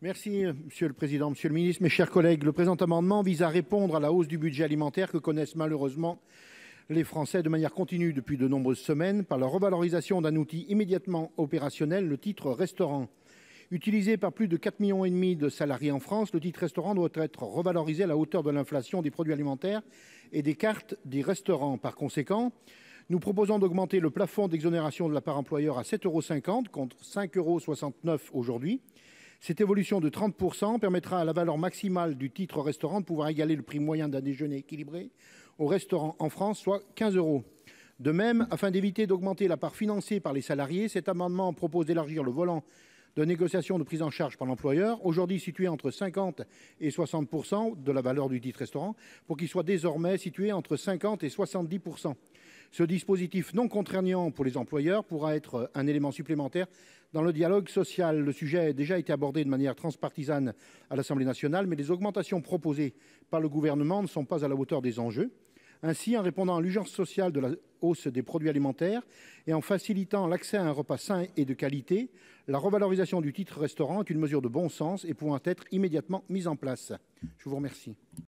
Merci, Monsieur le Président, Monsieur le Ministre, mes chers collègues. Le présent amendement vise à répondre à la hausse du budget alimentaire que connaissent malheureusement les Français de manière continue depuis de nombreuses semaines par la revalorisation d'un outil immédiatement opérationnel, le titre restaurant. Utilisé par plus de 4,5 millions de salariés en France, le titre restaurant doit être revalorisé à la hauteur de l'inflation des produits alimentaires et des cartes des restaurants. Par conséquent, nous proposons d'augmenter le plafond d'exonération de la part employeur à 7,50 € contre 5,69 € aujourd'hui. Cette évolution de 30% permettra à la valeur maximale du titre restaurant de pouvoir égaler le prix moyen d'un déjeuner équilibré au restaurant en France, soit 15 €. De même, afin d'éviter d'augmenter la part financée par les salariés, cet amendement propose d'élargir le volant de négociation de prise en charge par l'employeur, aujourd'hui situé entre 50 et 60% de la valeur du titre restaurant, pour qu'il soit désormais situé entre 50 et 70%. Ce dispositif non contraignant pour les employeurs pourra être un élément supplémentaire dans le dialogue social. Le sujet a déjà été abordé de manière transpartisane à l'Assemblée nationale, mais les augmentations proposées par le gouvernement ne sont pas à la hauteur des enjeux. Ainsi, en répondant à l'urgence sociale de la hausse des produits alimentaires et en facilitant l'accès à un repas sain et de qualité, la revalorisation du titre restaurant est une mesure de bon sens et pouvant être immédiatement mise en place. Je vous remercie.